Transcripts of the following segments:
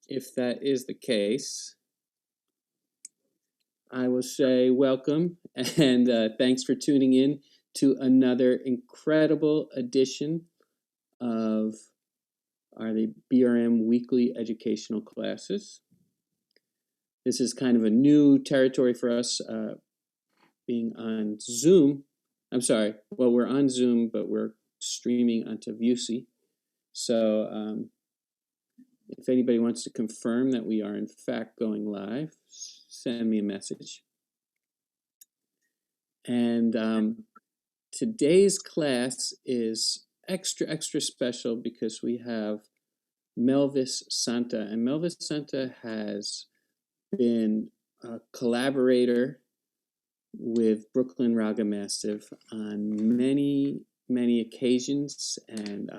if that is the case, I will say welcome and thanks for tuning in to another incredible edition of the BRM weekly educational classes. This is kind of a new territory for us, being on Zoom. I'm sorry, well, we're on Zoom, but we're streaming onto Vusi. So if anybody wants to confirm that we are in fact going live, send me a message. And today's class is extra special because we have Melvis Santa. And Melvis Santa has been a collaborator with Brooklyn Raga Massive on many occasions. And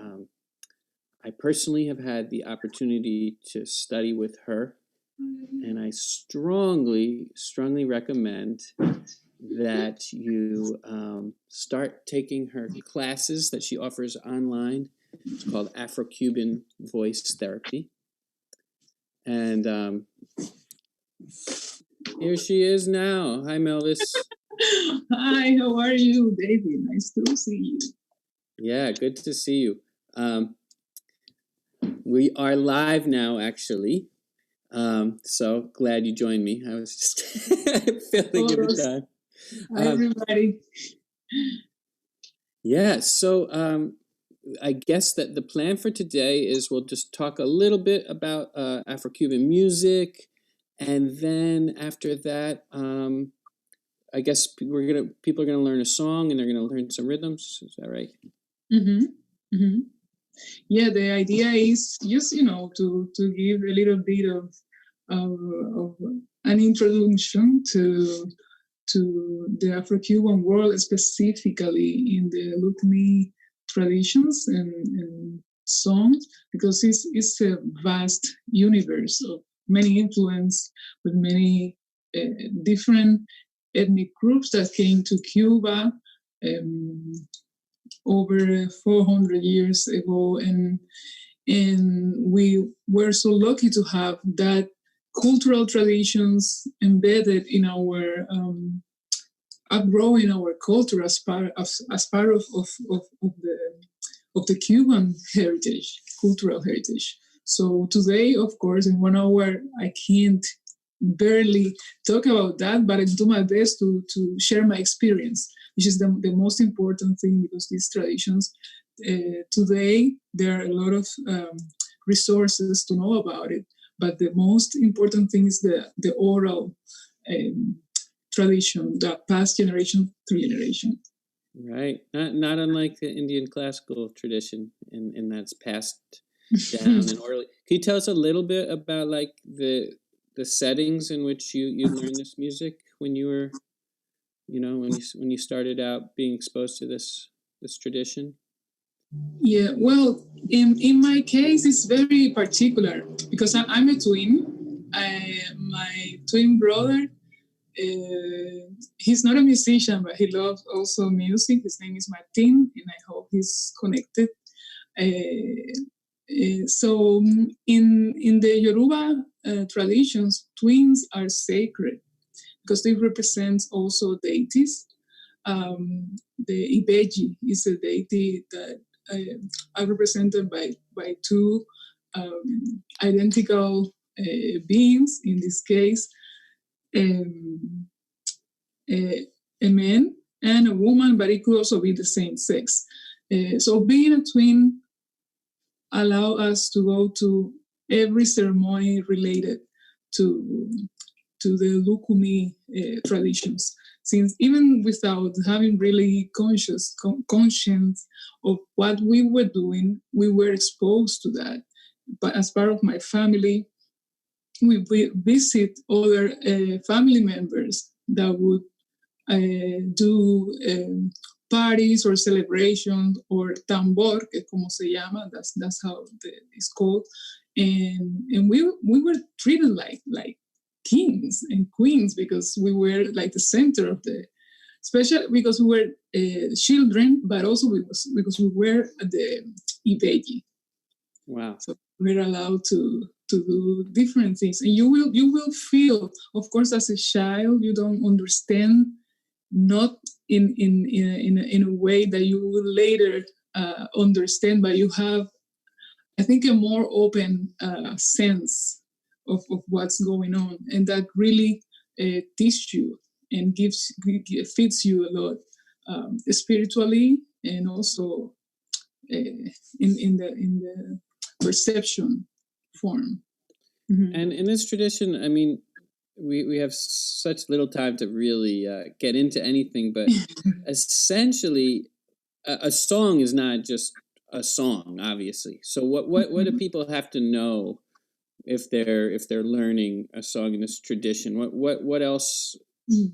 I personally have had the opportunity to study with her. And I strongly recommend that you start taking her classes that she offers online. It's called Afro Cuban Voice Therapy. And here she is now. Hi, Melvis. Hi, how are you, David? Nice to see you. Yeah, good to see you. We are live now, actually. So glad you joined me. I was just filling in the time. Hi, everybody. Yeah, so I guess that the plan for today is we'll just talk a little bit about Afro-Cuban music, and then after that, I guess people are gonna learn a song and they're gonna learn some rhythms. Is that right? Mm-hmm. Mm-hmm. Yeah, the idea is just to give a little bit of an introduction to the Afro-Cuban world, specifically in the Lukumi traditions and songs, because it's a vast universe of many influence with many different ethnic groups that came to Cuba over 400 years ago, and we were so lucky to have that cultural traditions embedded in our outgrowing our culture as part of the Cuban heritage, cultural heritage. So today, of course, in 1 hour, I can't barely talk about that, but I do my best to share my experience, which is the most important thing, because these traditions, today, there are a lot of resources to know about it, but the most important thing is the oral tradition that passed generation through generation. Right, not unlike the Indian classical tradition, and that's passed down and orally. Can you tell us a little bit about like the settings in which you learned this music when you were, when you started out being exposed to this tradition? Yeah, well, in my case, it's very particular because I'm a twin. My twin brother, he's not a musician, but he loves also music. His name is Martin, and I hope he's connected. So in the Yoruba traditions, twins are sacred because they represent also deities. The Ibeji is a deity that are represented by two identical beings, in this case, a man and a woman, but it could also be the same sex. So being a twin allow us to go to every ceremony related to the Lukumi traditions. Since even without having really conscience of what we were doing, we were exposed to that. But as part of my family, we visit other family members that would do parties or celebrations, or tambor, que como se llama, that's how it's called, and we were treated like kings and queens, because we were like the center of the, especially because we were children, but also because we were the Ibeji. Wow! So we're allowed to to do different things. And you will feel, of course, as a child, you don't understand, not in a way that you will later understand, but you have, I think, a more open sense of what's going on, and that really teaches you and feeds you a lot, spiritually, and also in the perception form. Mm-hmm. And in this tradition, I mean, we have such little time to really get into anything, but essentially, a song is not just a song, obviously. So what do people have to know if they're learning a song in this tradition? What else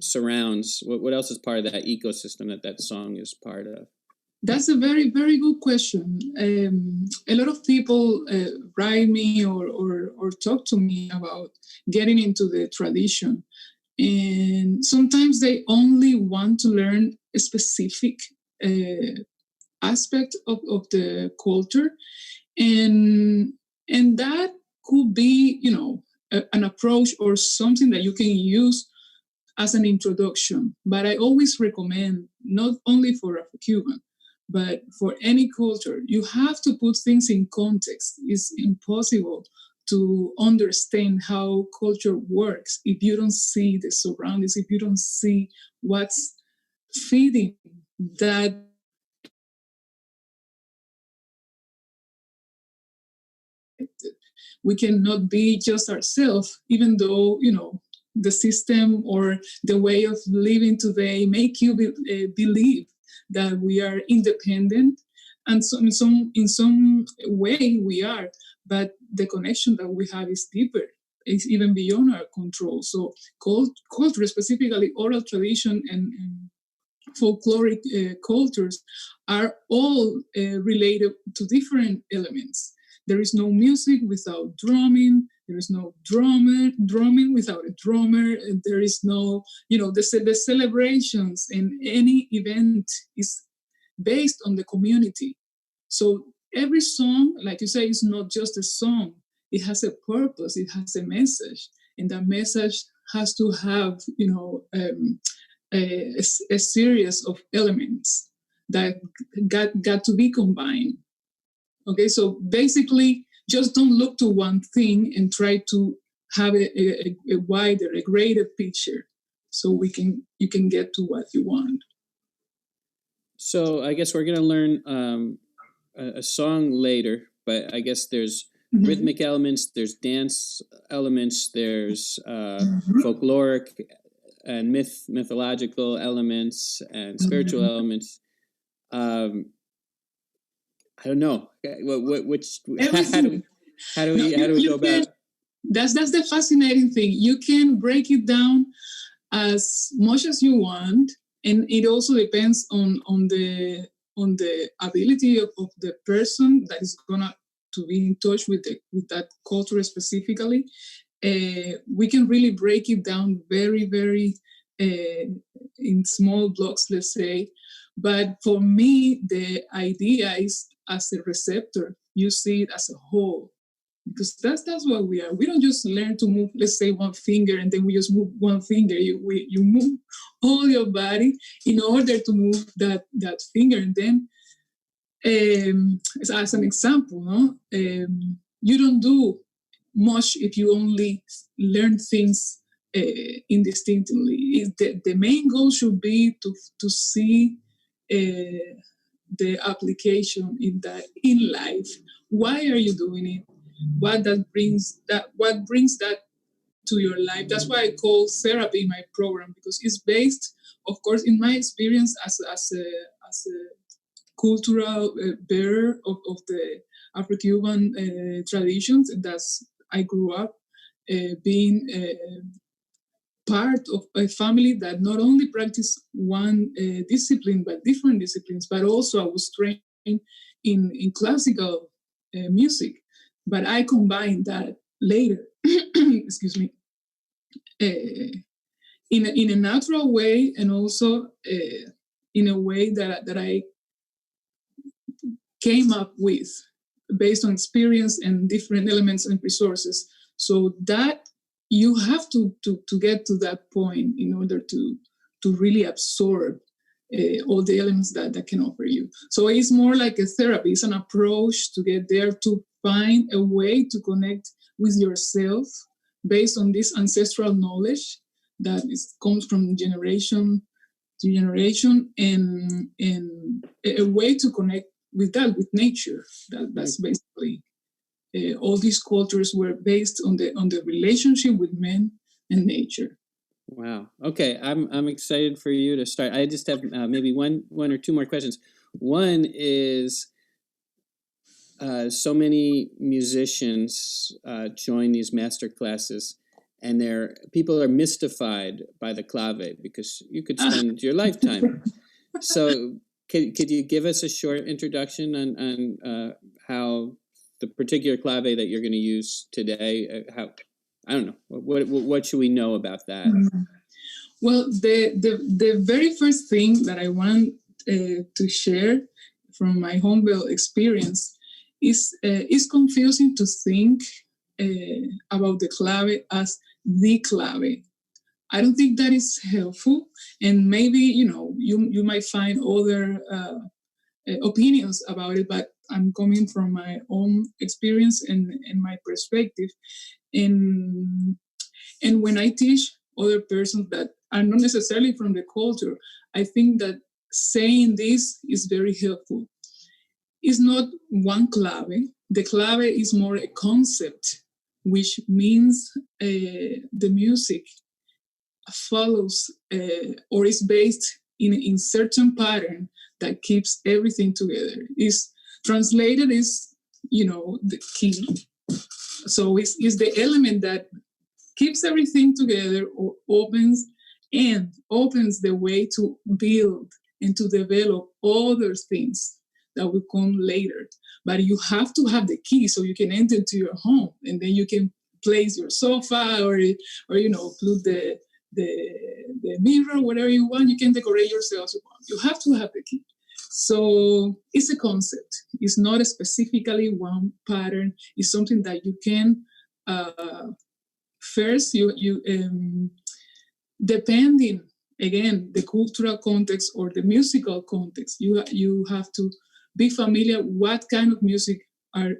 surrounds? What else is part of that ecosystem that song is part of? That's a very, very good question. A lot of people write me or talk to me about getting into the tradition. And sometimes they only want to learn a specific aspect of the culture. And that could be, an approach or something that you can use as an introduction. But I always recommend, not only for Afro Cuban, but for any culture, you have to put things in context. It's impossible to understand how culture works if you don't see the surroundings, if you don't see what's feeding that. We cannot be just ourselves, even though, the system or the way of living today make you believe that we are independent, and so in some way we are, but the connection that we have is deeper. It's even beyond our control. So culture, specifically oral tradition and folkloric cultures, are all related to different elements. There is no music without drumming. There is no drumming without a drummer. And there is no, the celebrations in any event is based on the community. So every song, like you say, is not just a song. It has a purpose. It has a message. And that message has to have, a series of elements that got to be combined. Okay, so basically, just don't look to one thing and try to have a wider, a greater picture, so you can get to what you want. So I guess we're going to learn a song later, but I guess there's rhythmic elements, there's dance elements, there's folkloric and mythological elements and spiritual elements. I don't know. How do we go about? That's the fascinating thing. You can break it down as much as you want, and it also depends on the ability of the person that is gonna to be in touch with that culture specifically. We can really break it down very, very in small blocks, let's say. But for me, the idea is, as a receptor, you see it as a whole, because that's what we are. We don't just learn to move, let's say, one finger, and then we just move one finger. You move all your body in order to move that finger. And then, as an example, you don't do much if you only learn things indistinctly. The main goal should be to see the application in life. Why are you doing it? What brings that to your life? That's why I call therapy my program, because it's based, of course, in my experience as a cultural bearer of the Afro-Cuban traditions. And I grew up being part of a family that not only practiced one discipline, but different disciplines. But also I was trained in classical music, but I combined that later, excuse me, in a natural way, and also in a way that I came up with based on experience and different elements and resources. So that you have to get to that point in order to really absorb all the elements that can offer you. So it's more like a therapy. It's an approach to get there, to find a way to connect with yourself based on this ancestral knowledge that comes from generation to generation, and a way to connect with that, with nature. That's basically all these cultures were based on the relationship with men and nature. Wow. Okay, I'm excited for you to start. I just have maybe one or two more questions. One is, so many musicians join these master classes, and people are mystified by the clave because you could spend your lifetime. So could you give us a short introduction on how the particular clave that you're going to use today, how, I don't know, what should we know about that? Well, the very first thing that I want to share from my humble experience is it's confusing to think about the clave as the clave. I don't think that is helpful, and maybe you might find other opinions about it, but I'm coming from my own experience and my perspective. And when I teach other persons that are not necessarily from the culture, I think that saying this is very helpful. It's not one clave. The clave is more a concept, which means the music follows or is based in certain pattern that keeps everything together. Is translated is the key. So it's the element that keeps everything together, or opens the way to build and to develop other things that will come later. But you have to have the key so you can enter into your home, and then you can place your sofa or put the mirror, whatever you want. You can decorate yourself as you want. You have to have the key. So it's a concept. It's not specifically one pattern. It's something that you can first you depending again the cultural context or the musical context, you have to be familiar what kind of music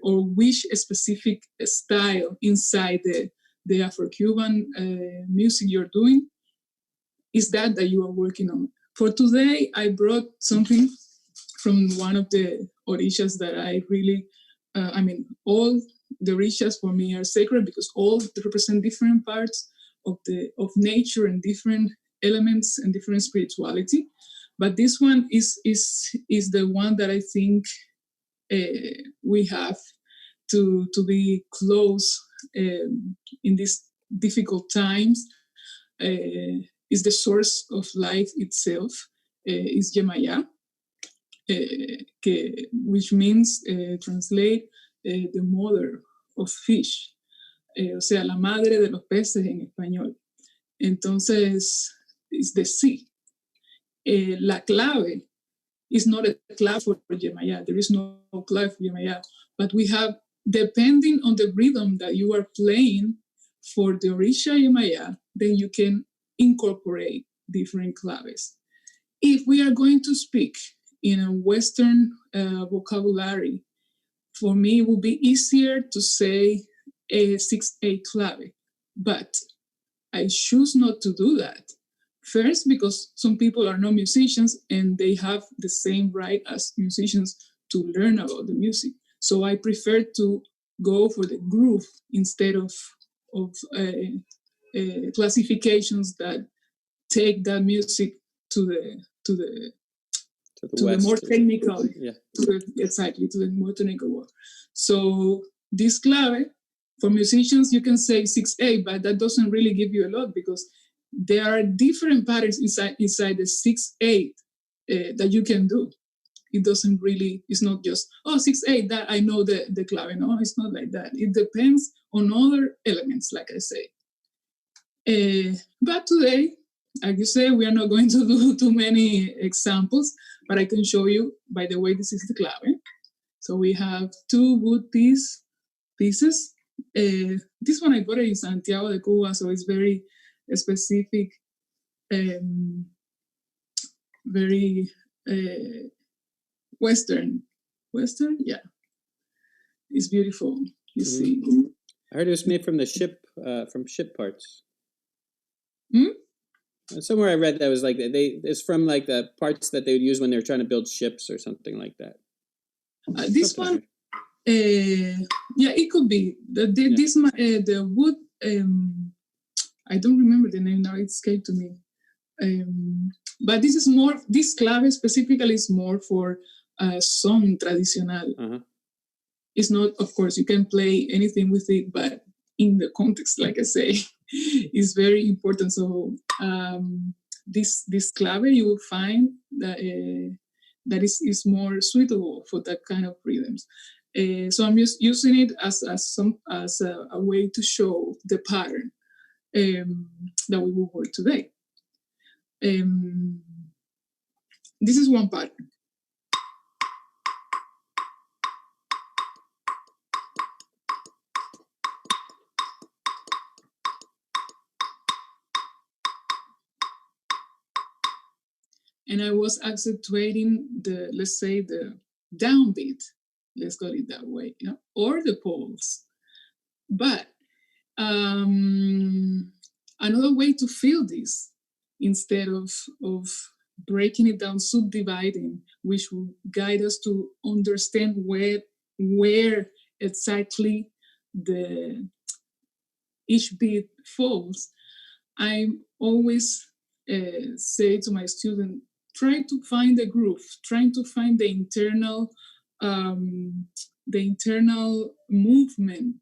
or which specific style inside the Afro Cuban music you're doing is that you are working on. For today, I brought something from one of the orishas that I really, all the orishas for me are sacred because all represent different parts of nature and different elements and different spirituality. But this one is the one that I think we have to be close in these difficult times. Is the source of life itself, is Yemaya, which means, translate, the mother of fish, o sea, la madre de los peces en español. Entonces, it's the sea. La clave is not a clave for Yemaya. There is no clave for Yemaya, but we have, depending on the rhythm that you are playing for the orisha Yemaya, then you can incorporate different claves. If we are going to speak in a Western vocabulary, for me, it would be easier to say a 6/8 clave, but I choose not to do that. First, because some people are not musicians and they have the same right as musicians to learn about the music. So I prefer to go for the groove instead of classifications that take that music to the more technical, to the more technical world. So this clave, for musicians, you can say 6/8, but that doesn't really give you a lot because there are different patterns inside the 6/8 that you can do. It doesn't really, it's not just, 6/8, that I know the clave. No, it's not like that. It depends on other elements, like I say. But today, like you say, we are not going to do too many examples, but I can show you, by the way, this is the clave. So we have two wood pieces, This one I got it in Santiago de Cuba, so it's very specific, very Western, yeah. It's beautiful. You see. I heard it was made from ship parts. Somewhere I read that was like it's from like the parts that they would use when they were trying to build ships or something like that. This one, yeah, it could be the wood. I don't remember the name now; it escaped to me. But this is more. This clave specifically is more for song tradicional. It's not, of course, you can play anything with it, but in the context, like I say, is very important. So this clave you will find that that is more suitable for that kind of rhythms. So I'm just using it as a way to show the pattern that we will work today. This is one pattern. And I was accentuating let's say the downbeat, let's call it that way, or the pulse. But another way to feel this, instead of breaking it down, subdividing, which will guide us to understand where exactly each beat falls, I always say to my student, try to find the groove, trying to find the internal movement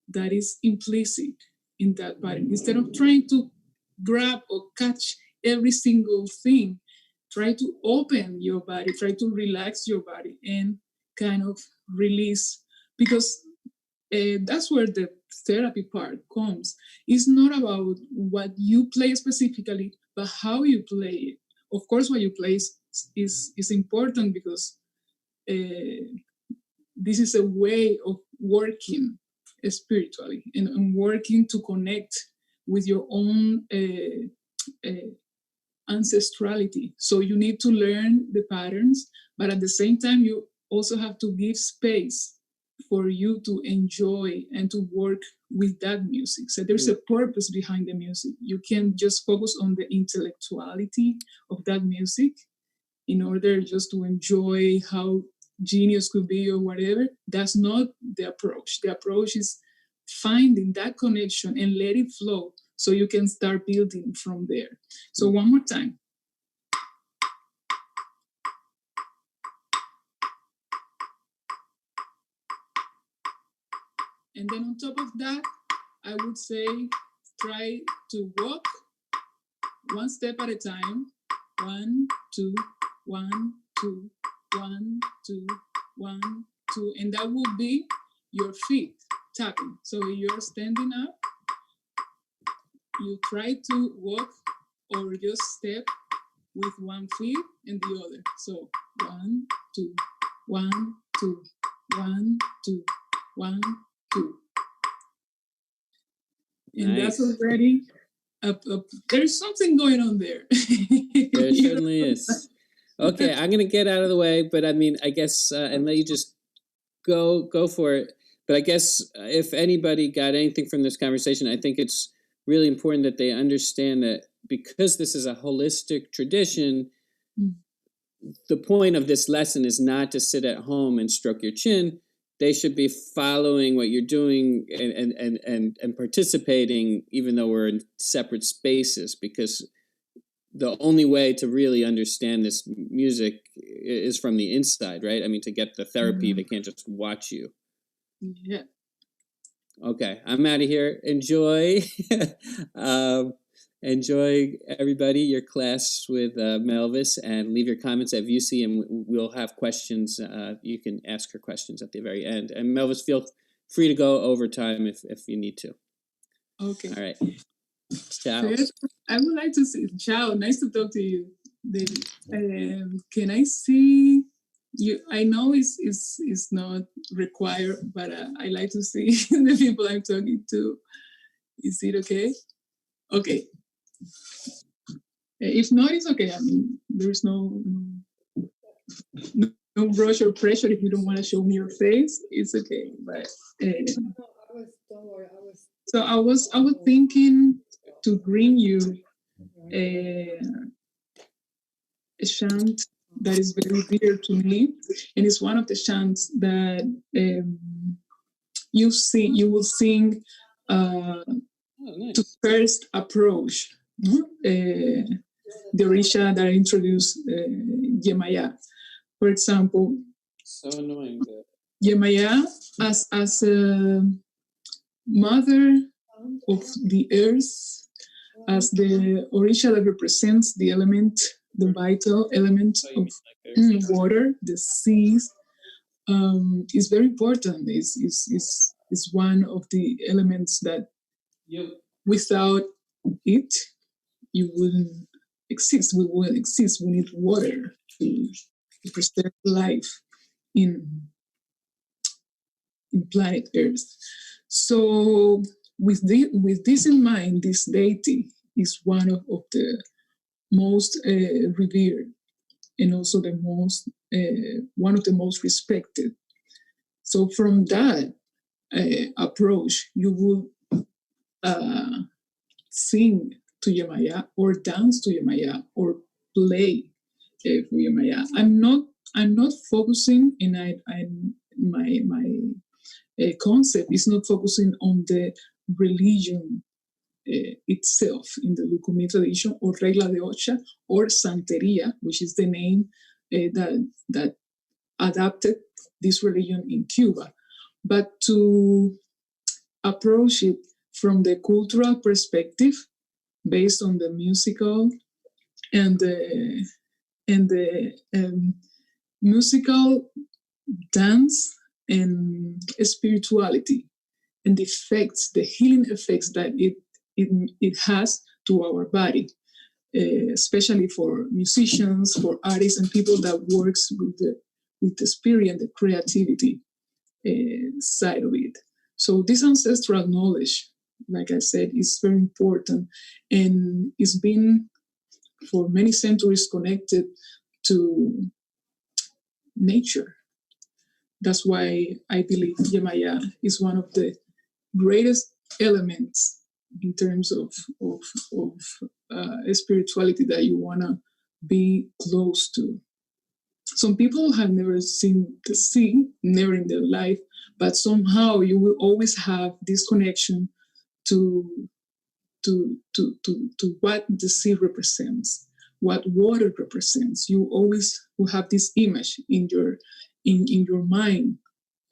that is implicit in that pattern. Instead of trying to grab or catch every single thing, try to open your body, try to relax your body and kind of release, because that's where the therapy part comes. It's not about what you play specifically, but how you play it. Of course, what you play is important, because this is a way of working spiritually and working to connect with your own ancestrality. So you need to learn the patterns, but at the same time, you also have to give space for you to enjoy and to work with that music. So there's a purpose behind the music. You can't just focus on the intellectuality of that music in order just to enjoy how genius could be or whatever. That's not the approach. The approach is finding that connection and let it flow so you can start building from there. So one more time. And then on top of that, I would say try to walk one step at a time. 1, 2, 1, 2, 1, 2, 1, 2. And that will be your feet tapping. So you're standing up, you try to walk or just step with one foot and the other. So 1, 2, 1, 2, 1, 2, 1, 2. And nice. That's already there's something going on there. There certainly is. Okay, I'm gonna get out of the way, but I mean, I guess and let you just go for it. But I guess if anybody got anything from this conversation, I think it's really important that they understand that because this is a holistic tradition, the point of this lesson is not to sit at home and stroke your chin. They should be following what you're doing and participating, even though we're in separate spaces, because the only way to really understand this music is from the inside, right? I mean, to get the therapy, they can't just watch you. Yeah. Okay, I'm out of here. Enjoy. Enjoy, everybody, your class with Melvis, and leave your comments at VUC, and we'll have questions. You can ask her questions at the very end. And Melvis, feel free to go over time if you need to. Okay. All right. Ciao. First, I would like to say, ciao, nice to talk to you, David. Can I see I know it's not required, but I like to see the people I'm talking to. Is it okay? Okay. If not, it's okay. I mean, there's no rush or pressure. If you don't want to show me your face, it's okay. But so I was thinking to bring you a chant that is very dear to me, and it's one of the chants that you will sing to first approach the orisha that I introduced, Yemaya. For example, so annoying. Yemaya as a mother of the earth, as the orisha that represents the element, the vital element of water, the seas, is very important. Is one of the elements that without it you wouldn't exist. We wouldn't exist. We need water to preserve life in planet Earth. So with this in mind, this deity is one of the most revered, and also the most one of the most respected. So from that approach, you will sing to Yemaya, or dance to Yemaya, or play for Yemaya. I'm not focusing, and my concept is not focusing on the religion itself in the Lukumi tradition, or regla de ocha, or santeria, which is the name that adapted this religion in Cuba, but to approach it from the cultural perspective, based on the musical and the musical dance and spirituality, and the effects, the healing effects that it has to our body, especially for musicians, for artists, and people that works with the spirit and the creativity side of it. So this ancestral knowledge, like I said, is very important, and it's been for many centuries connected to nature. That's why I believe Yemaya is one of the greatest elements in terms of spirituality that you want to be close to. Some people have never seen the sea, never in their life, but somehow you will always have this connection to what the sea represents, what water represents. You always will have this image in your mind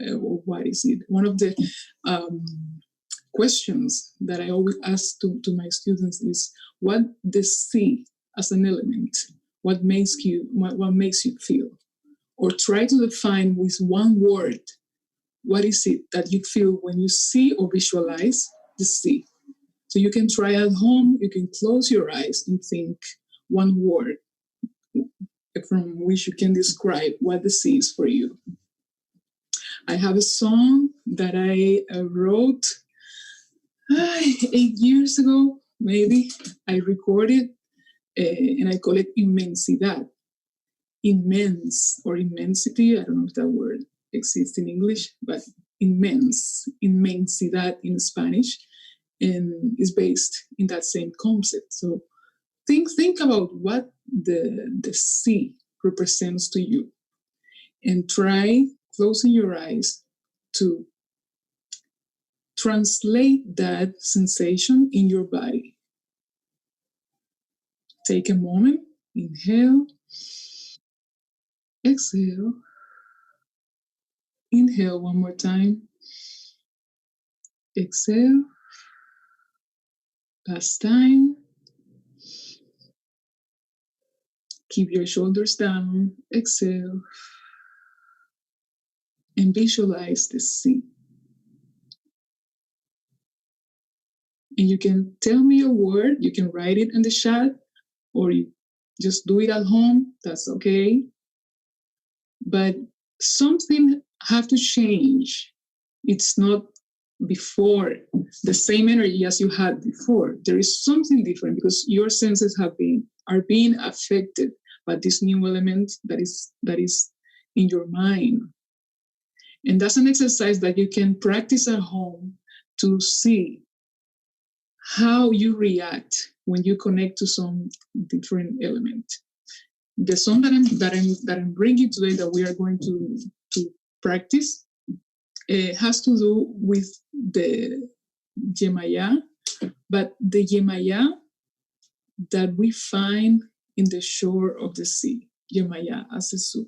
of what is it. One of the questions that I always ask to my students is, what the sea as an element, what makes you feel? Or try to define with one word, what is it that you feel when you see or visualize the sea? So you can try at home, you can close your eyes and think one word from which you can describe what the sea is for you. I have a song that I wrote 8 years ago, maybe. I recorded, and I call it Inmensidad. Immense, or immensity, I don't know if that word exists in English, but immense, inmensidad in Spanish, and is based in that same concept. So think about what the sea represents to you, and try closing your eyes to translate that sensation in your body. Take a moment, inhale, exhale, inhale one more time, exhale, last time. Keep your shoulders down, exhale, and visualize the sea. And you can tell me a word, you can write it in the chat, or you just do it at home, that's okay. but something have to change. It's not before the same energy as you had before. There is something different because your senses are being affected by this new element that is in your mind. And that's an exercise that you can practice at home to see how you react when you connect to some different element. The song that I'm bringing today that we are going to practice has to do with the Yemaya, but the Yemaya that we find in the shore of the sea, Yemaya Asesu.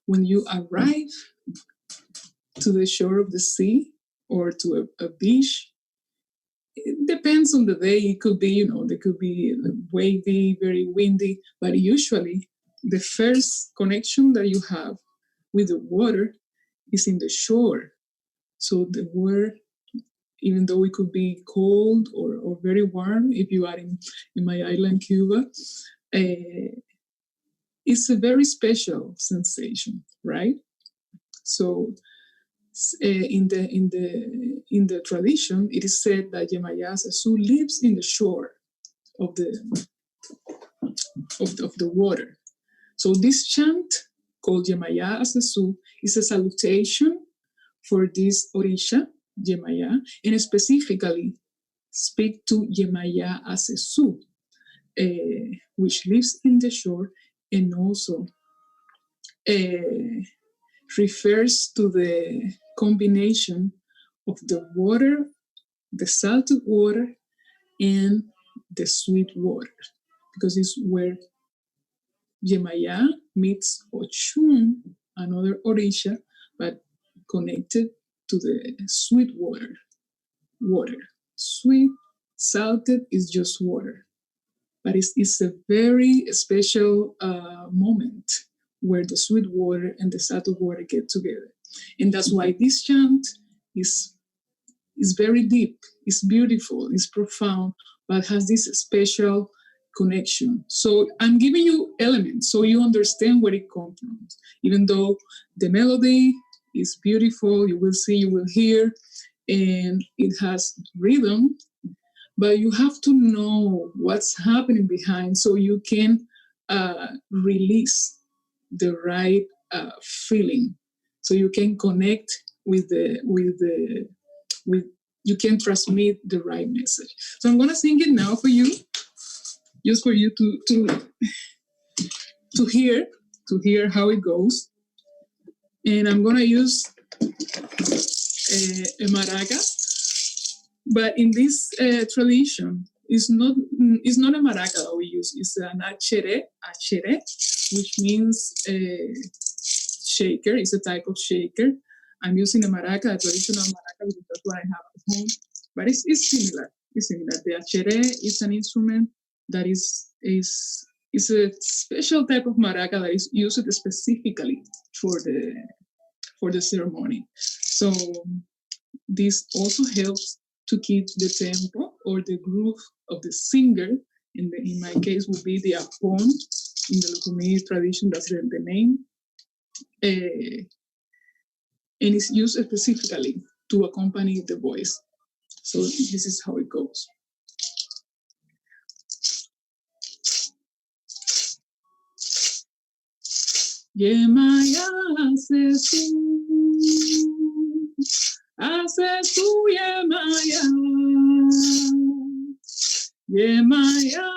When you arrive to the shore of the sea or to a beach, it depends on the day. It could be, there could be wavy, very windy, but usually the first connection that you have with the water is in the shore. So the water, even though it could be cold or very warm, if you are in my island, Cuba, it's a very special sensation, right? So in the tradition, it is said that Yemaya Asesu lives in the shore of the water. So this chant called Yemaya Asesu is a salutation for this orisha, Yemaya, and specifically speak to Yemaya Asesu, which lives in the shore and also refers to the combination of the water, the salted water, and the sweet water, because it's where Yemaya meets Ochun, another orisha, but connected to the sweet water. Sweet, salted is just water. But it's a very special moment where the sweet water and the salted water get together. And that's why this chant is very deep, it's beautiful, it's profound, but has this special connection. So I'm giving you elements so you understand where it comes from. Even though the melody is beautiful, you will see, you will hear, and it has rhythm, but you have to know what's happening behind so you can release the right feeling, so you can connect with you can transmit the right message. So I'm gonna sing it now for you, just for you to hear how it goes. And I'm gonna use a maraca, but in this tradition, it's not a maraca that we use. It's an achere, which means shaker. It's a type of shaker. I'm using a maraca, a traditional maraca, because that's what I have at home. But it's similar. It's similar. The achere is an instrument that is a special type of maraca that is used specifically for the ceremony. So this also helps to keep the tempo or the groove of the singer. In my case, would be the apon. In the Lukumi tradition, that's the name. And it's used specifically to accompany the voice. So this is how it goes. Yemaya Asesu Yemaya, Yemaya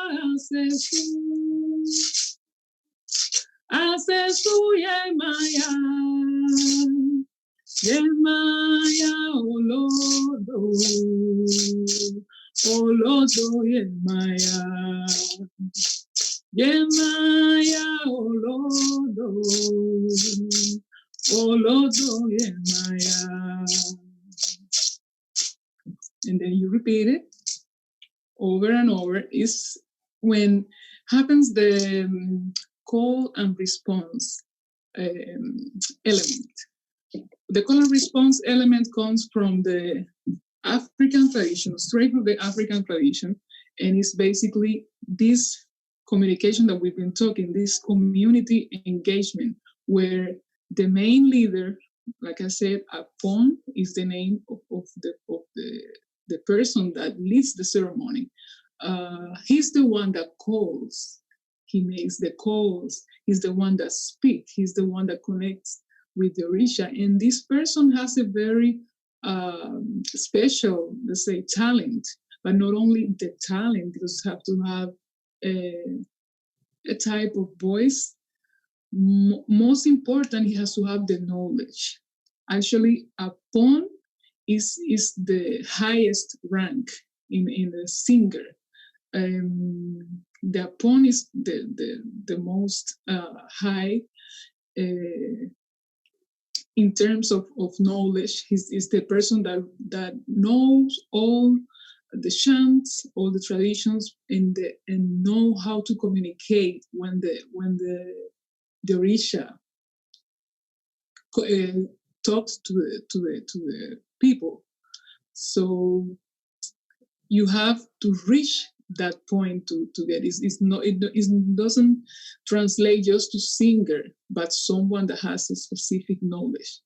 Asesu Yemaya, Yemaya Olodo Yemaya, Yemaya Olodo Yemaya. And then you repeat it over and over. Is when happens the call and response element. The call and response element comes from the African tradition, straight from the African tradition, and it's basically this communication that we've been talking, this community engagement, where The main leader, like I said, Apon is the name of the person that leads the ceremony. He's the one that calls. He makes the calls. He's the one that speaks. He's the one that connects with the orisha. And this person has a very special, let's say, talent. But not only the talent, because you have to have a type of voice. Most important, he has to have the knowledge. Actually, Apon is the highest rank in a singer. The Apon is the most high in terms of knowledge. He's the person that knows all the chants, all the traditions, and know how to communicate when the orisha talks to the people. So you have to reach that point to get it. It doesn't translate just to singer, but someone that has a specific knowledge.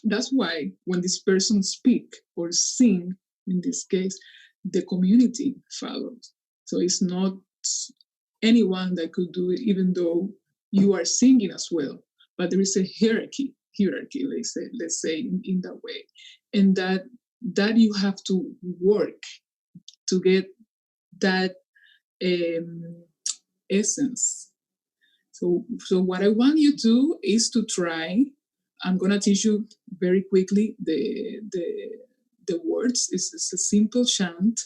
That's why when this person speak or sing, in this case, the community follows. So it's not anyone that could do it, even though you are singing as well. But there is a hierarchy, let's say in that way. And that you have to work to get that essence. So what I want you to do is to try. I'm gonna teach you very quickly the words. It's a simple chant,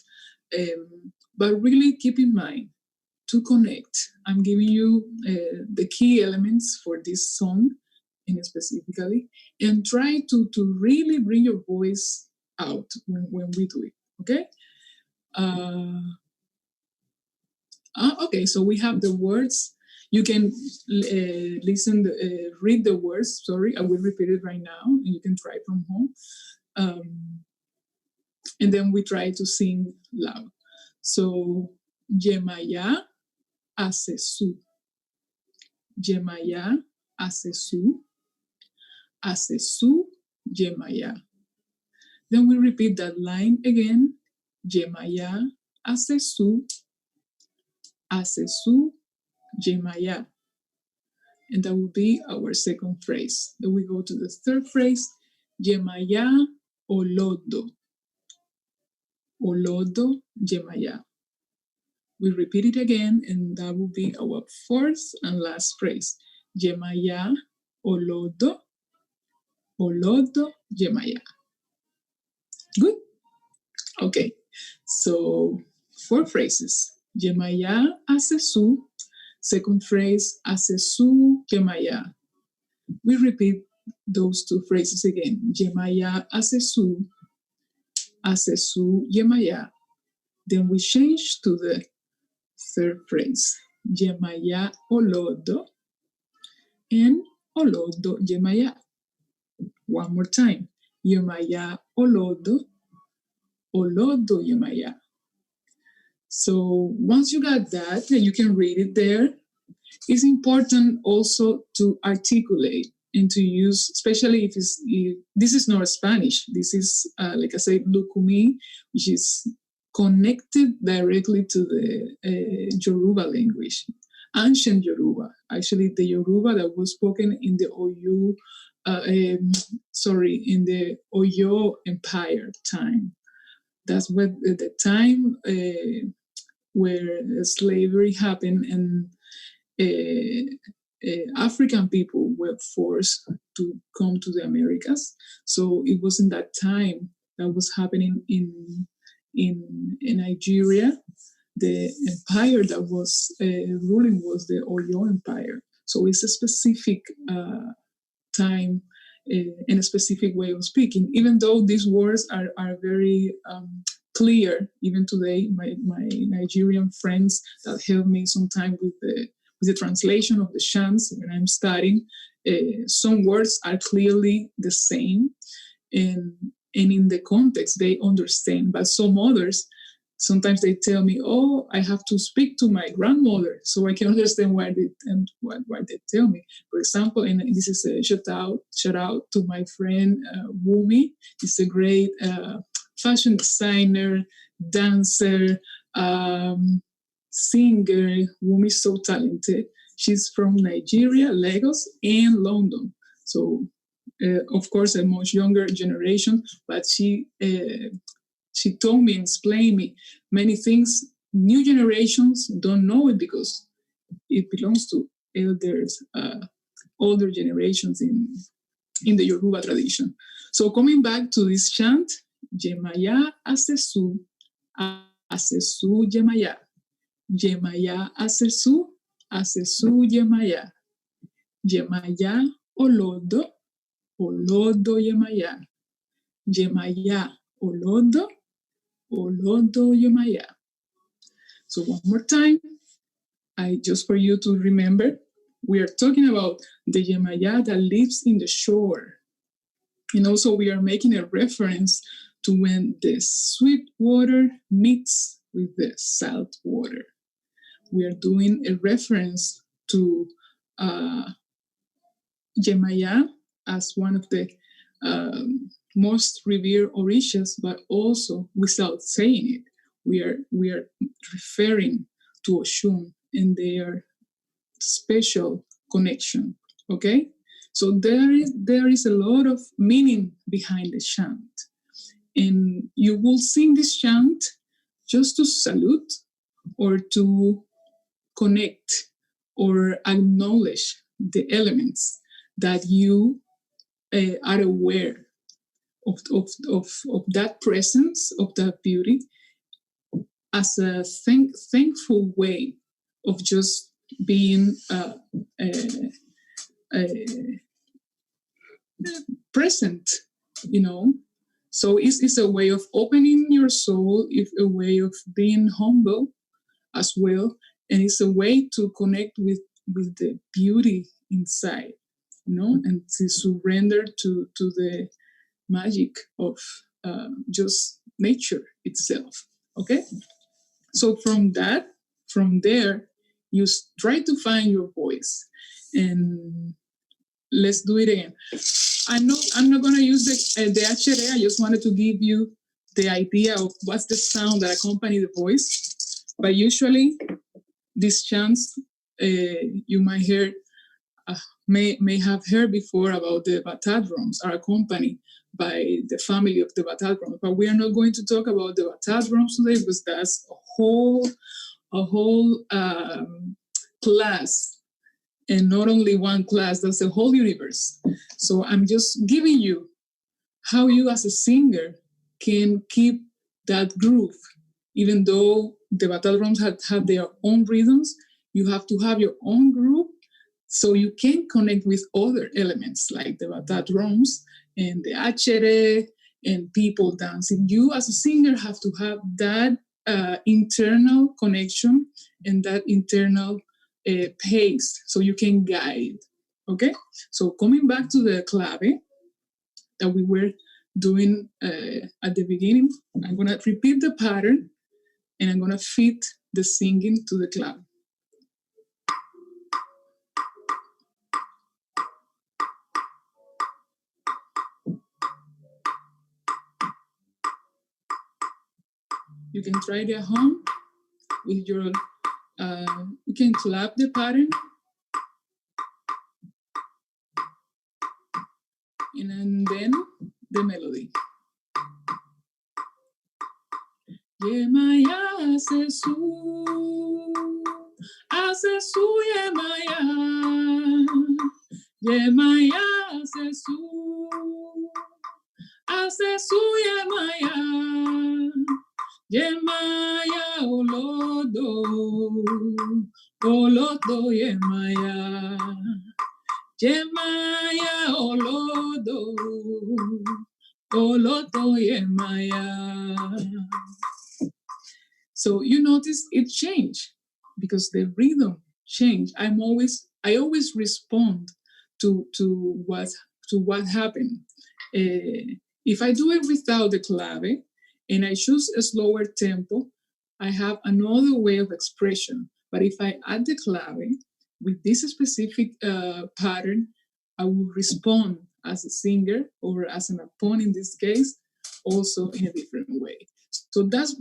but really keep in mind to connect. I'm giving you the key elements for this song, specifically, and try to really bring your voice out when we do it. Okay. Okay. So we have the words. You can read the words. Sorry, I will repeat it right now, and you can try from home. And then we try to sing loud. So, Yemaya hace su. Yemaya hace su. Hace su, Yemaya. Then we repeat that line again. Yemaya hace su. Hace su, Yemaya. And that will be our second phrase. Then we go to the third phrase. Yemaya olodo. Olodo, Yemaya. We repeat it again, and that will be our fourth and last phrase. Yemaya olodo. Olodo, Yemaya. Good? Okay. So 4 phrases. Yemaya hace su. Second phrase, hace su, Yemaya. We repeat those 2 phrases again. Yemaya hace su, Yemaya. Then we change to the third phrase. Yemaya olodo and olodo, Yemaya. One more time. Yemaya olodo, olodo, Yemaya. So once you got that, and you can read it there, it's important also to articulate and to use, especially if this is not Spanish. This is, like I said, Lukumi, which is connected directly to the Yoruba language, ancient Yoruba. Actually, the Yoruba that was spoken in the in the Oyo Empire time. That's what the time where slavery happened, and African people were forced to come to the Americas. So it was in that time that was happening in Nigeria. The empire that was ruling was the Oyo Empire. So it's a specific time and a specific way of speaking. Even though these words are very clear, even today, my Nigerian friends that help me sometimes with the translation of the chants when I'm studying, some words are clearly the same, and in the context they understand, but some others Sometimes they tell me, "Oh, I have to speak to my grandmother so I can understand why they tell me." For example, and this is a shout out to my friend Wumi. He's a great fashion designer, dancer, singer. Wumi is so talented. She's from Nigeria, Lagos, and London. So, of course, a much younger generation, but she told me and explained me many things. New generations don't know it because it belongs to elders, older generations in the Yoruba tradition. So coming back to this chant, Yemaya Asesu, Asesu Yemaya. Yemaya Asesu, Asesu Yemaya. Yemaya Olodo, Olodo Yemaya. Yemaya Olodo, Olodo Yemaya. So one more time, just for you to remember, we are talking about the Yemaya that lives in the shore. And also we are making a reference to when the sweet water meets with the salt water. We are doing a reference to Yemaya as one of the most revered orishas, but also without saying it, we are referring to Oshun and their special connection. Okay, so there is a lot of meaning behind the chant, and you will sing this chant just to salute or to connect or acknowledge the elements that you are aware of that presence, of that beauty, as a thankful way of just being present, you know. So it's a way of opening your soul, it's a way of being humble as well, and it's a way to connect with the beauty inside, you know, and to surrender to the magic of just nature itself. Okay, so from there, you try to find your voice, and let's do it again. I'm not going to use the Ashedí. I just wanted to give you the idea of what's the sound that accompany the voice. But usually, these chants you might hear may have heard before about the batá drums are accompanied by the family of the batá drums. But we are not going to talk about the batá drums today because that's a whole class, and not only one class, that's a whole universe. So I'm just giving you how you as a singer can keep that groove. Even though the batá drums have their own rhythms, you have to have your own groove so you can connect with other elements like the batá drums and the Ashedí and people dancing. You as a singer have to have that internal connection and that internal pace so you can guide. Okay, so coming back to the clave that we were doing at the beginning, I'm going to repeat the pattern and I'm going to fit the singing to the clave. You can try it at home with your, you can clap the pattern and then the melody. Yemaya asesu, asesu yemaya, yemaya asesu, asesu yemaya, yemaya olodo, olodo yemaya, yemaya olodo, olodo yemaya. So you notice it changed because the rhythm changed. I always respond to what happened. If I do it without the clave and I choose a slower tempo, I have another way of expression. But if I add the clave with this specific pattern, I will respond as a singer or as an opponent in this case, also in a different way. So that's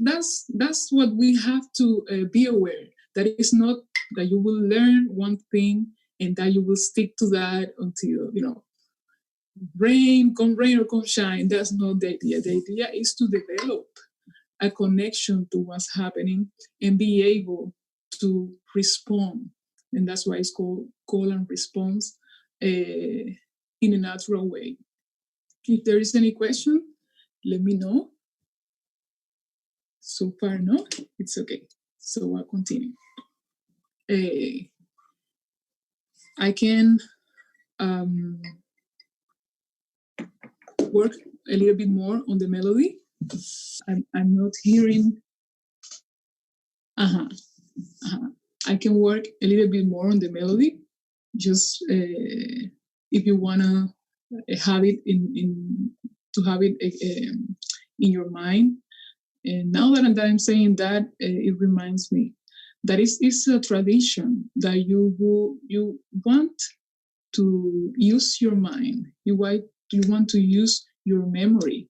what we have to be aware. That it's not that you will learn one thing and that you will stick to that until, rain or come shine. That's not the idea. The idea is to develop a connection to what's happening and be able to respond. And that's why it's called call and response in a natural way. If there is any question, let me know. So far, no, it's okay. So I'll continue. I can work a little bit more on the melody. I'm not hearing. I can work a little bit more on the melody. Just if you wanna have it in your mind. And now that I'm saying that, it reminds me that it's a tradition that you want to use your mind. You want to use your memory,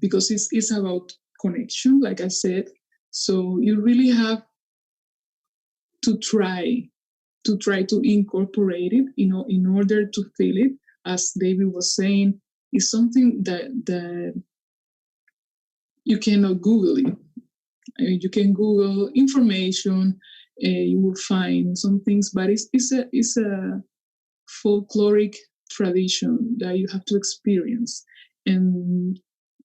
because it's about connection, like I said. So you really have to try to incorporate it, in order to feel it. As David was saying, it's something that you cannot Google it. You can Google information, you will find some things, but it's a folkloric tradition that you have to experience. And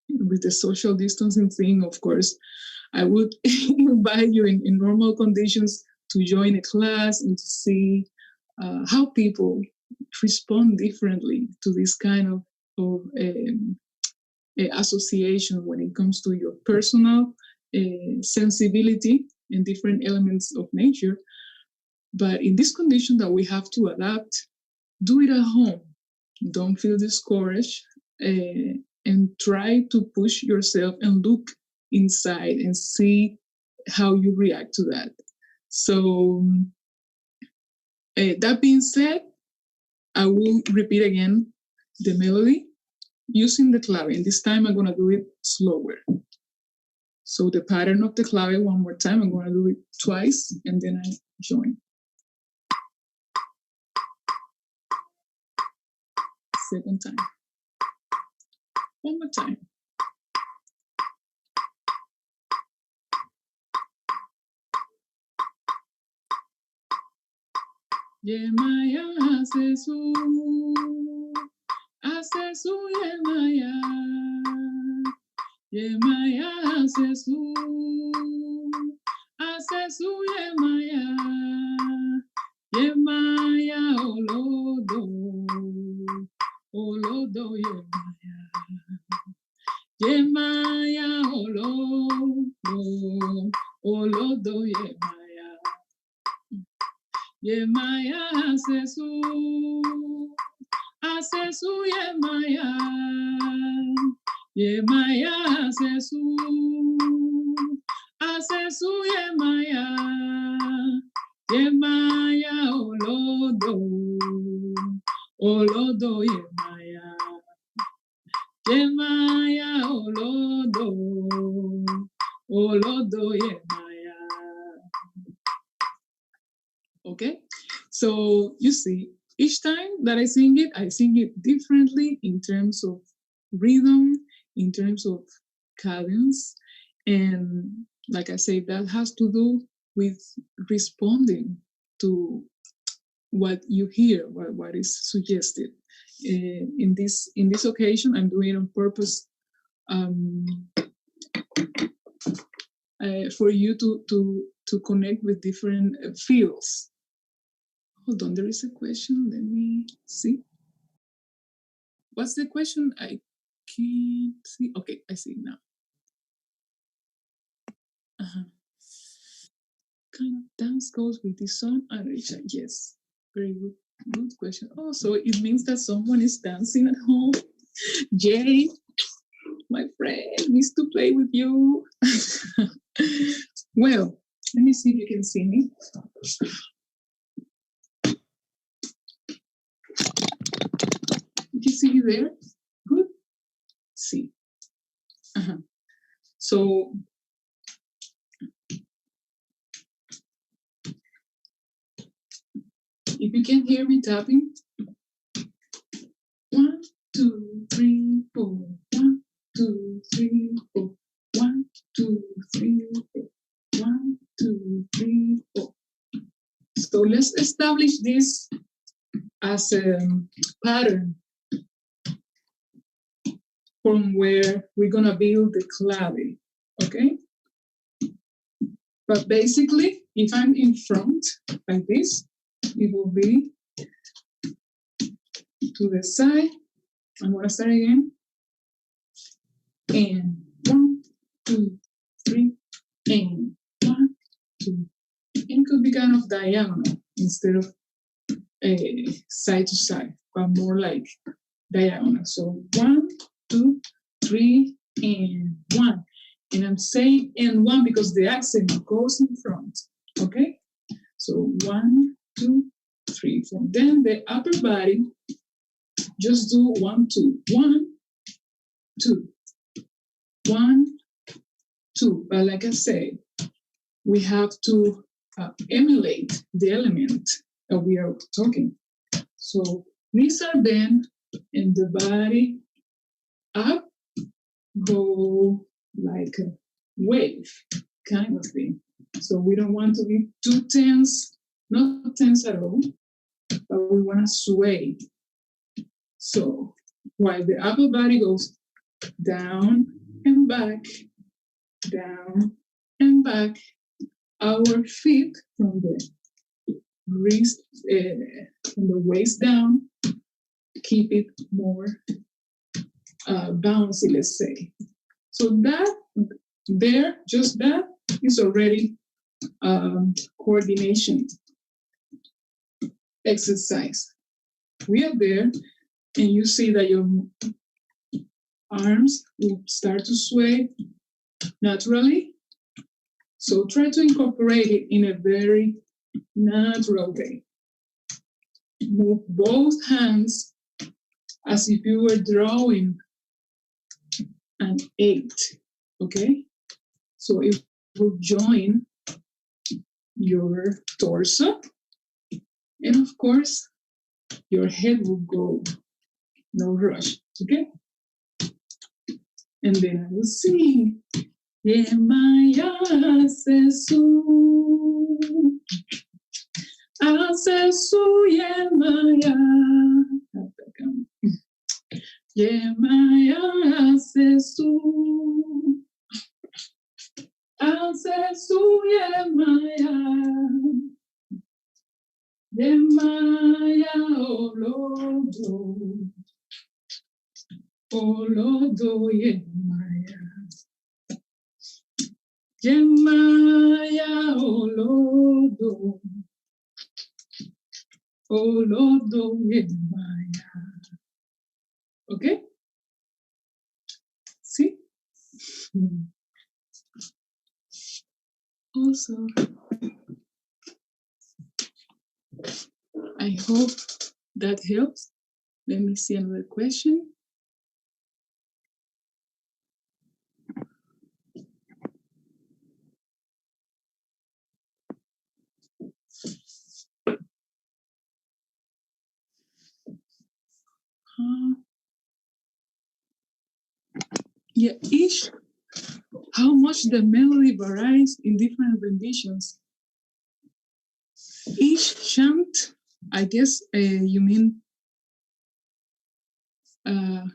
with the social distancing thing, of course, I would invite you in normal conditions to join a class and to see how people respond differently to this kind of association when it comes to your personal sensibility and different elements of nature. But in this condition that we have to adapt, do it at home. Don't feel discouraged, and try to push yourself and look inside and see how you react to that. So that being said, I will repeat again the melody using the clave, and this time I'm going to do it slower. So the pattern of the clave, one more time, I'm going to do it twice, and then I join. Second time. One more time. Yemaya asesu, yemaya, yemaya asesu, yemaya, yemaya olodo yemaya, yemaya olodo yemaya. Yemaya asesu yemaya, yemaya asesu yemaya, yemaya olodo yemaya, yemaya olodo yemaya. Okay, so you see, each time that I sing it differently in terms of rhythm, in terms of cadence, and like I say, that has to do with responding to what you hear, what is suggested. In this occasion, I'm doing it on purpose for you to connect with different fields. Hold on, there is a question. Let me see. What's the question? I can't see. Okay, I see now. Kind of dance goes with this song, Arisha? Yes, very good question. Oh, so it means that someone is dancing at home. Jay, my friend, needs to play with you. Well, let me see if you can see me. You can see me there? Good. See. So if you can hear me tapping, 1, 2, 3, 4. 1, 2, 3, 4. 1, 2, 3, 4. 1, 2, 3, 4. So let's establish this as a pattern from where we're gonna build the clave, okay? But basically, if I'm in front like this, it will be to the side. I'm gonna start again. And 1, 2, 3, and 1, 2. And it could be kind of diagonal instead of side to side, but more like diagonal. So 1, 2, 3, and 1. And I'm saying and 1 because the accent goes in front. Okay? So 1, 2, 3, 4. Then the upper body, just do 1, 2. 1, 2. 1, 2. But like I said, we have to emulate the element that we are talking. So knees are bent and the body up, go like a wave kind of thing. So we don't want to be too tense, not tense at all, but we want to sway. So while the upper body goes down and back, down and back, our feet from the wrist, from the waist down, keep it more bouncy, let's say. So that there, just that is already coordination exercise. We are there, and you see that your arms will start to sway naturally. So try to incorporate it in a very natural way. Move both hands as if you were drawing an 8, okay? So it will join your torso, and of course, your head will go, no rush, okay? And then I will sing. Yemaya sesu, asesu yemaya. Yemaya sesu, asesu yemaya. Yemaya olodo, olodo yemaya. Yemaya olodo, olodo yemaya. Okay? See? Also, I hope that helps. Let me see another question. Yeah, how much the melody varies in different renditions. Each chant, I guess you mean. I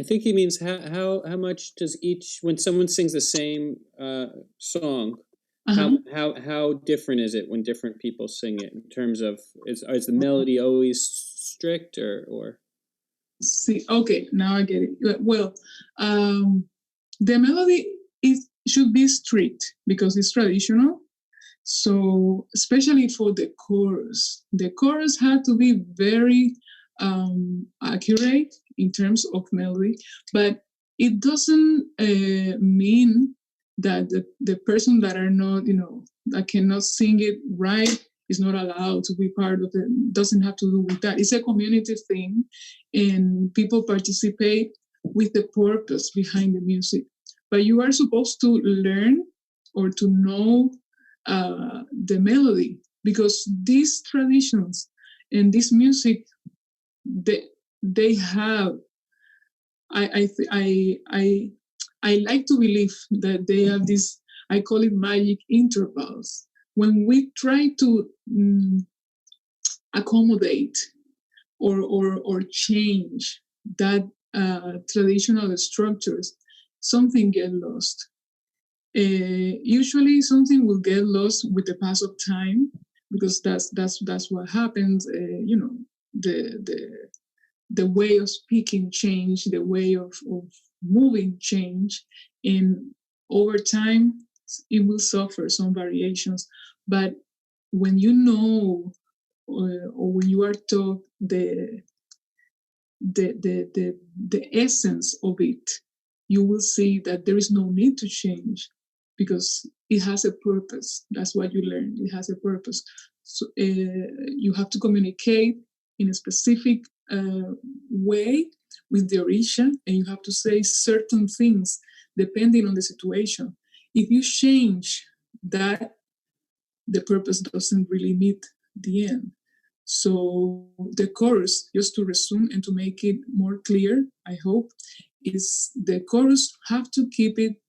think he means how much does each, when someone sings the same song, how different is it when different people sing it in terms of is the melody always strict or? See, okay, now I get it. Well, the melody should be strict because it's traditional. So especially for the chorus had to be very accurate in terms of melody, but it doesn't mean that the person that are not, that cannot sing it right is not allowed to be part of it. Doesn't have to do with that. It's a community thing, and people participate with the purpose behind the music. But you are supposed to learn or to know the melody, because these traditions and this music, they have, I like to believe that they have this, I call it magic intervals. When we try to accommodate or change that traditional structures, something get lost. Usually something will get lost with the pass of time, because that's what happens. The way of speaking change, the way of moving change, and over time it will suffer some variations. But when you know, or when you are taught the essence of it, you will see that there is no need to change, because it has a purpose. That's what you learn. It has a purpose. So you have to communicate in a specific way with the orisha, and you have to say certain things depending on the situation. If you change that, the purpose doesn't really meet the end. So the chorus, just to resume and to make it more clear, I hope, is the chorus have to keep it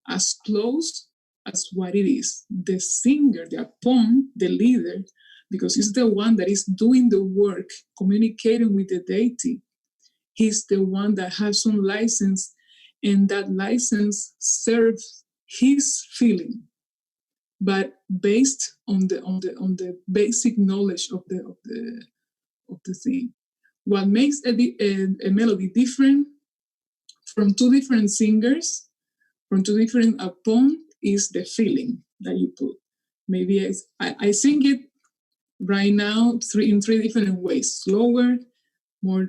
as close as what it is. The singer, the apon, the leader, because he's the one that is doing the work, communicating with the deity. He's the one that has some license, and that license serves his feeling, but based on the basic knowledge of the thing. What makes a melody different from two different singers, from two different apon, is the feeling that you put. Maybe I sing it right now in three different ways: slower, more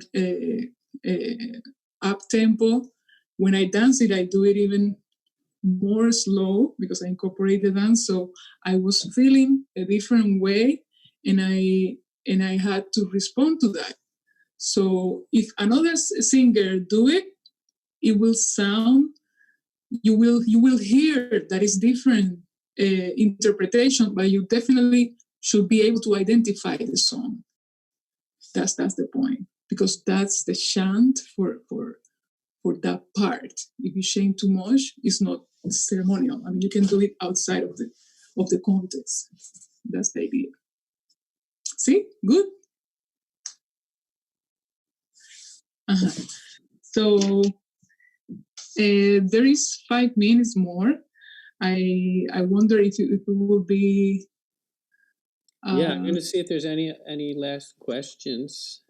up tempo. When I dance it, I do it even more slow, because I incorporate the dance. So I was feeling a different way, and I had to respond to that. So if another singer do it, it will sound, you will hear that it's different interpretation, but you definitely should be able to identify the song. That's the point, because that's the chant for that part. If you chant too much, it's not ceremonial. I mean, you can do it outside of the context. That's the idea. See, good. So there is 5 minutes more. I wonder if it will be. Yeah, I'm going to see if there's any last questions.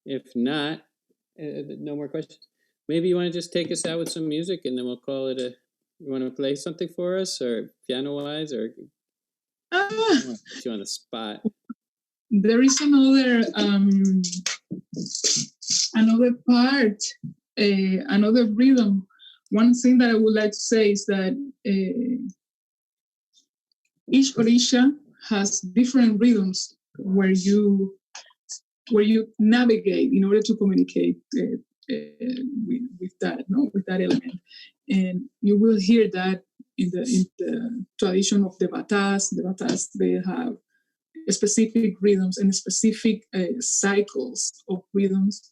If not, no more questions. Maybe you want to just take us out with some music, and then we'll call it a. You want to play something for us, or piano-wise, or I don't want to put you on the spot. There is another part, another rhythm. One thing that I would like to say is that each orisha has different rhythms where you navigate in order to communicate with that, with that element, and you will hear that in the tradition of the batás. The batás, they have specific rhythms and specific cycles of rhythms,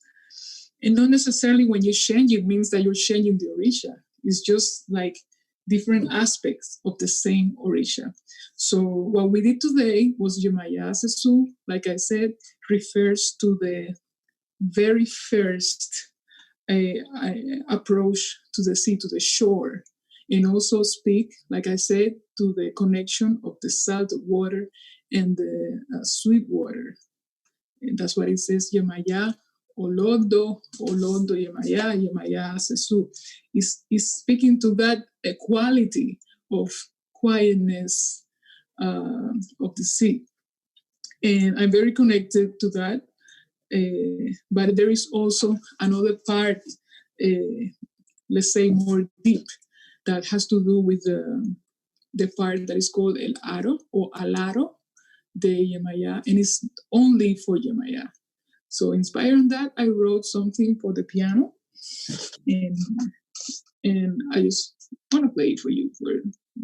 and not necessarily when you change it means that you're changing the orisha. It's just like different aspects of the same orisha. So what we did today was Yemaya Sesu, like I said, refers to the very first approach to the sea, to the shore, and also speak, like I said, to the connection of the salt water and the sweet water. And that's what it says, Yemaya Olodo, Yemaya, Yemaya Sesu. Is speaking to that quality of quietness of the sea. And I'm very connected to that. But there is also another part let's say, more deep, that has to do with the part that is called el aro or alaro de Yemaya, and it's only for Yemaya. So inspired on that, I wrote something for the piano, and I just want to play it for you for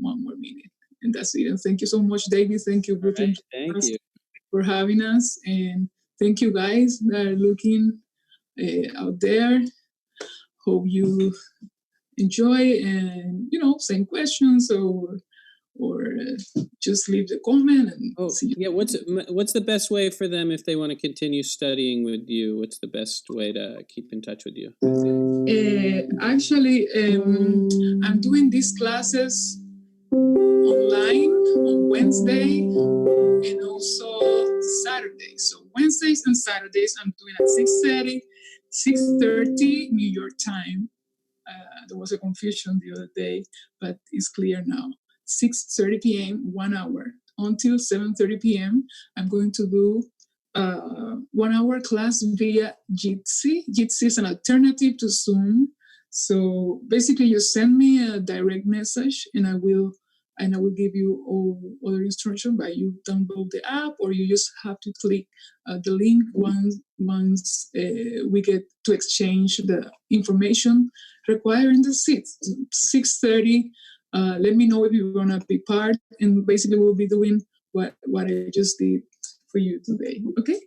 one more minute. And that's it. And thank you so much, David. Thank you, Right, thank you for having us. And thank you guys that are looking out there. Hope you enjoy and, send questions or just leave the comment and see you. Yeah, what's the best way for them if they want to continue studying with you? What's the best way to keep in touch with you? Actually, I'm doing these classes online on Wednesday and also Saturday. So Wednesdays and Saturdays I'm doing at 6:30, 6:30 New York time. There was a confusion the other day, but it's clear now. 6:30 p.m., 1 hour, until 7:30 p.m. I'm going to do 1 hour class via Jitsi. Jitsi is an alternative to Zoom. So basically, you send me a direct message, and I will give you all other instruction by you download the app, or you just have to click the link once we get to exchange the information required in the seats. 6:30. Let me know if you're gonna be part, and basically we'll be doing what I just did for you today. Okay.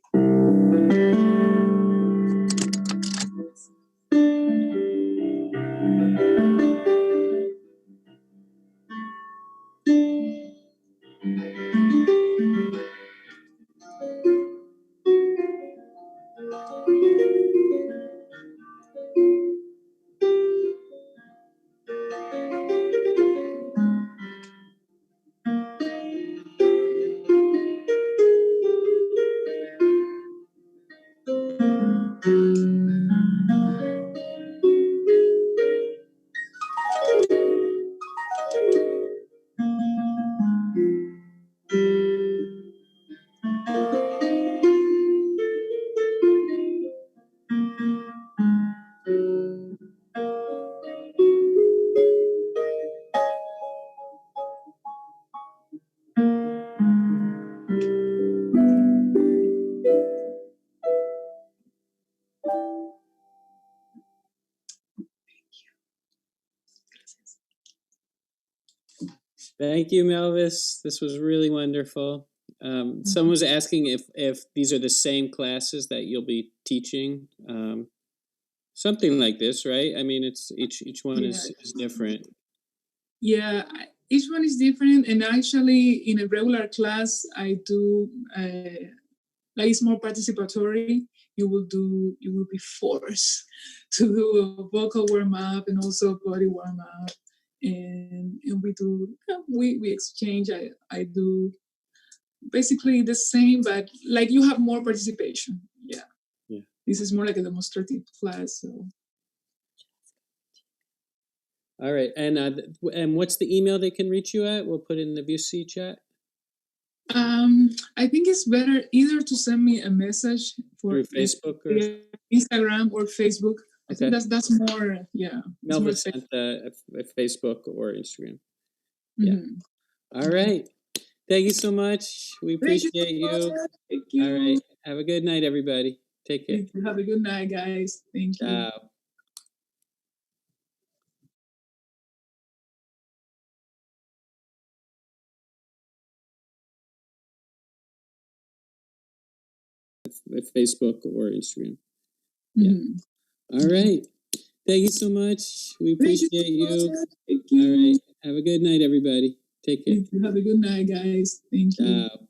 Thank you, Melvis. This was really wonderful. Someone was asking if these are the same classes that you'll be teaching. Something like this, right? I mean, it's each one is different. Yeah, each one is different. And actually, in a regular class, I do like it's more participatory. You will be forced to do a vocal warm up and also body warm up. And we exchange. I do basically the same, but like you have more participation. Yeah. This is more like a demonstrative class. So. All right, and what's the email they can reach you at? We'll put it in the VC chat. I think it's better either to send me a message through Facebook or Instagram or Facebook. I think that's more, Melvis Santa at Facebook or Instagram. Yeah. Mm-hmm. All right. Thank you so much. We appreciate you. Thank you. All right. Have a good night, everybody. Take care. Have a good night, guys. Thank you. Ciao. At Facebook or Instagram. Yeah. Mm-hmm. All right. Thank you so much. We appreciate you. Thank you. All right. Have a good night, everybody. Take care. Have a good night, guys. Thank you. Ciao.